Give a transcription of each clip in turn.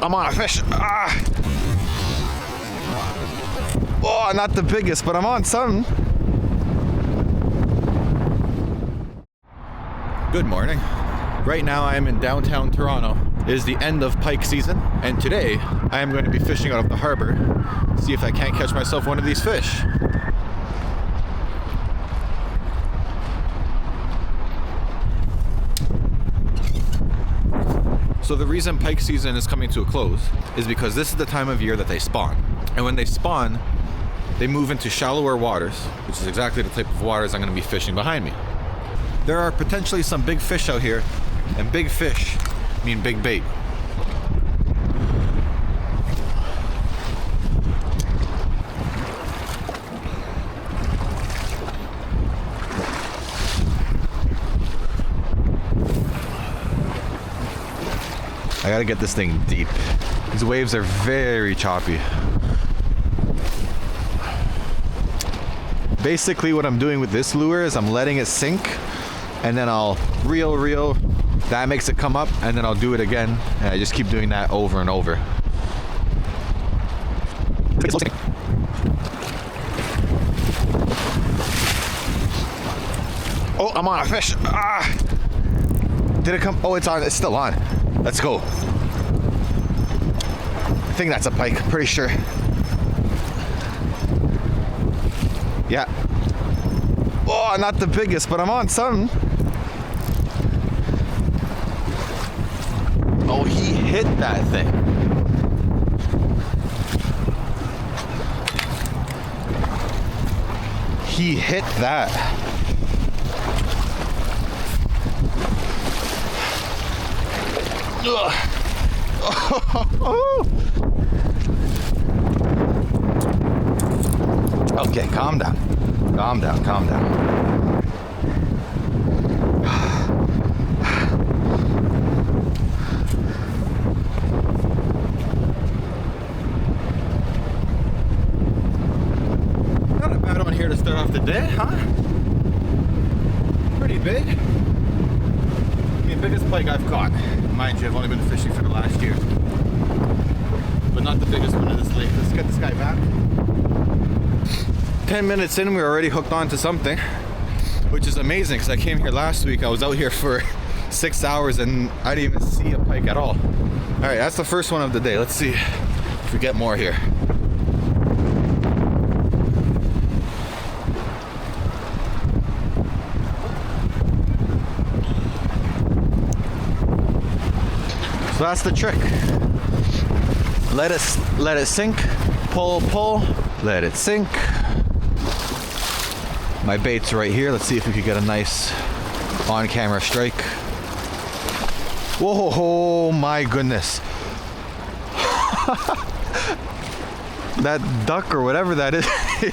I'm on a fish. Ah. Oh, not the biggest, but I'm on something. Good morning. Right now I am in downtown Toronto. It is the end of pike season, and today I am going to be fishing out of the harbor. See if I can't catch myself one of these fish. So the reason pike season is coming to a close is because this is the time of year that they spawn. And when they spawn, they move into shallower waters, which is exactly the type of waters I'm going to be fishing behind me. There are potentially some big fish out here, and big fish mean big bait. I gotta get this thing deep. These waves are very choppy. Basically what I'm doing with this lure is I'm letting it sink, and then I'll reel, that makes it come up, and then I'll do it again, and I just keep doing that over and over. Oh, I'm on a fish. Ah! Did it come? Oh, it's on. It's still on. Let's go. I think that's a pike, pretty sure. Yeah. Oh, not the biggest, but I'm on something. Oh, he hit that thing. He hit that. Okay, calm down. Calm down, calm down. Not a bad one here to start off the day, huh? Pretty big. The biggest pike I've caught. Mind you, I've only been fishing for the last year. But not the biggest one of this lake. Let's get this guy back. 10 minutes in, we're already hooked on to something, which is amazing because I came here last week. I was out here for 6 hours and I didn't even see a pike at all. All right, that's the first one of the day. Let's see if we get more here. So that's the trick. Let it sink, pull, let it sink. My bait's right here. Let's see if we could get a nice on-camera strike. Whoa, oh my goodness. That duck or whatever that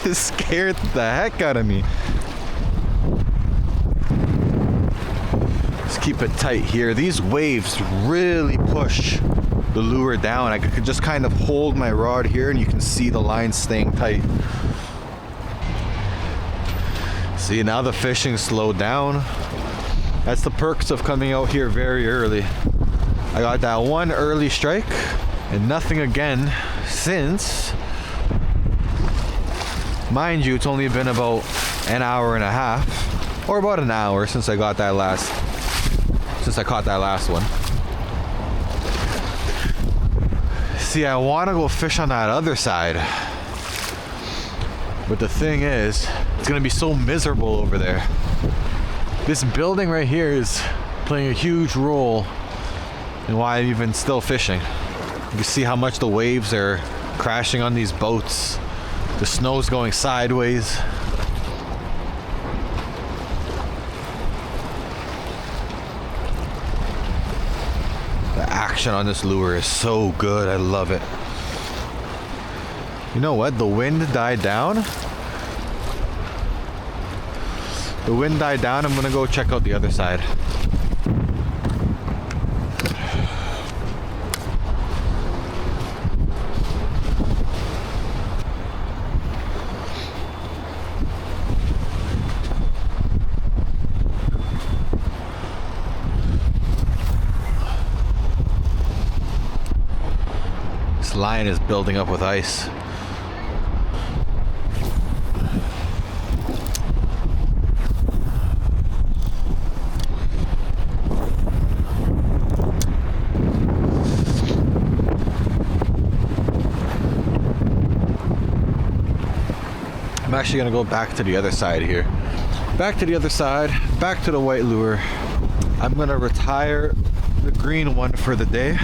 is scared the heck out of me. Let's keep it tight here. These waves really push the lure down. I could just kind of hold my rod here and you can see the line staying tight. See, now the fishing slowed down. That's the perks of coming out here very early. I got that one early strike and nothing again since. Mind you, it's only been about an hour and a half, or about an hour since I caught that last one. See, I want to go fish on that other side, but the thing is, it's gonna be so miserable over there. This building right here is playing a huge role in why I'm even still fishing. You can see how much the waves are crashing on these boats. The snow's going sideways. The action on this lure is so good. I love it. You know what? The wind died down. The wind died down. I'm gonna go check out the other side. this line is building up with ice. I'm actually gonna go back to the other side here. Back to the other side, back to the white lure. I'm gonna retire the green one for the day.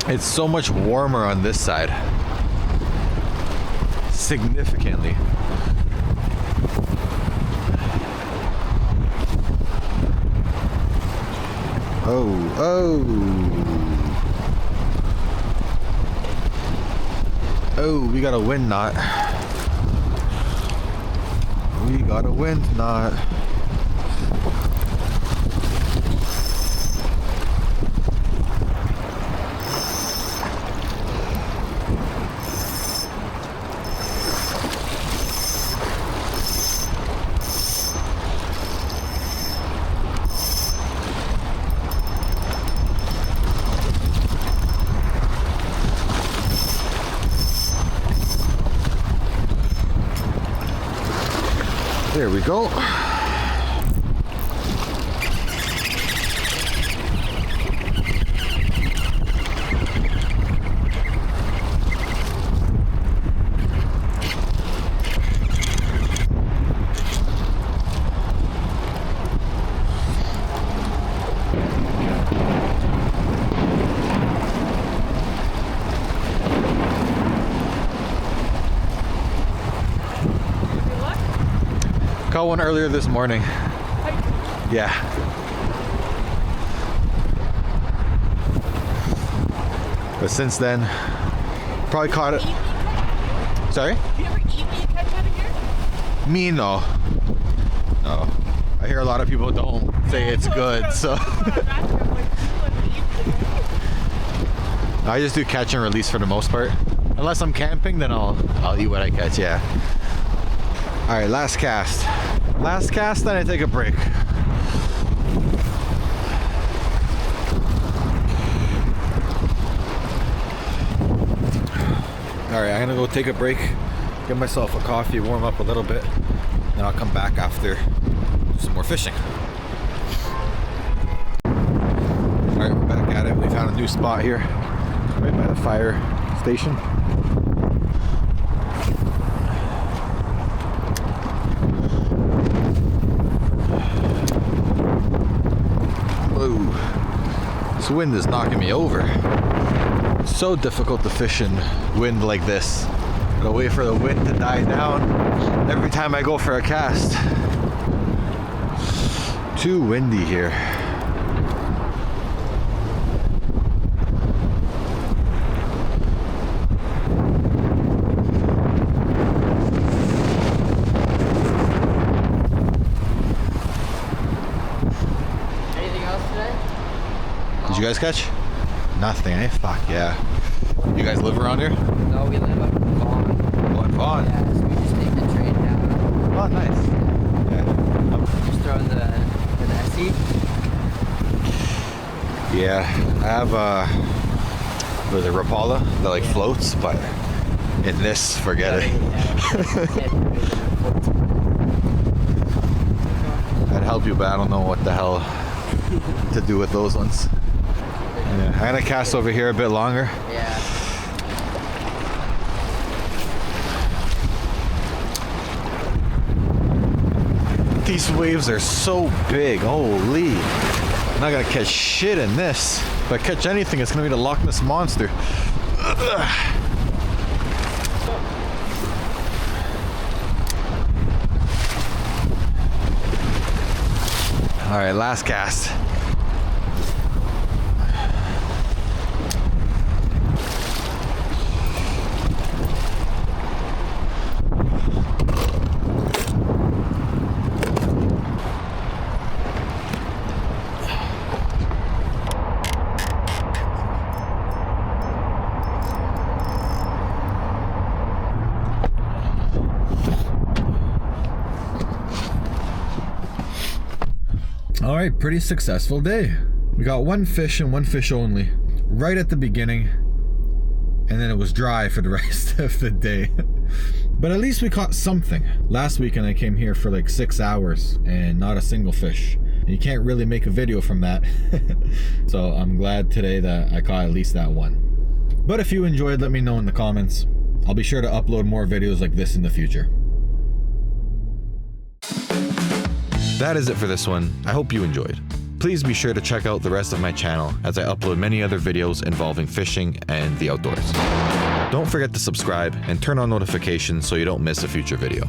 It's so much warmer on this side. Significantly. Oh, we got a wind knot. We got a wind knot. There we go. Caught one earlier this morning. Pike. Yeah. But since then, probably caught it. Sorry? Do you ever eat meat catch out of here? Me, no. No. I hear a lot of people don't say it's good, so. I just do catch and release for the most part. Unless I'm camping, then I'll eat what I catch, yeah. All right, last cast. Last cast, then I take a break. All right, I'm gonna go take a break, get myself a coffee, warm up a little bit, then I'll come back after, do some more fishing. All right, we're back at it. We found a new spot here, right by the fire station. This wind is knocking me over. It's so difficult to fish in wind like this. Gotta wait for the wind to die down every time I go for a cast. Too windy here. Did you guys catch? Nothing, eh? Fuck yeah. You guys live around here? No, we live up in Vaughan. Oh, in Vaughan? Yeah, so we just take the train down. Oh, nice. Yeah. Just throw in the SE. Yeah, I have what is it, Rapala that like floats, but in this, forget it. I'd help you, but I don't know what the hell to do with those ones. Yeah, I'm gonna cast over here a bit longer. Yeah. These waves are so big, holy. I'm not gonna catch shit in this. If I catch anything, it's gonna be the Loch Ness Monster. All right, last cast. All right, pretty successful day. We got one fish and one fish only right at the beginning, and then it was dry for the rest of the day. But at least we caught something. Last weekend I came here for like 6 hours and not a single fish. You can't really make a video from that. So I'm glad today that I caught at least that one. But if you enjoyed, let me know in the comments. I'll be sure to upload more videos like this in the future. That is it for this one. I hope you enjoyed. Please be sure to check out the rest of my channel as I upload many other videos involving fishing and the outdoors. Don't forget to subscribe and turn on notifications so you don't miss a future video.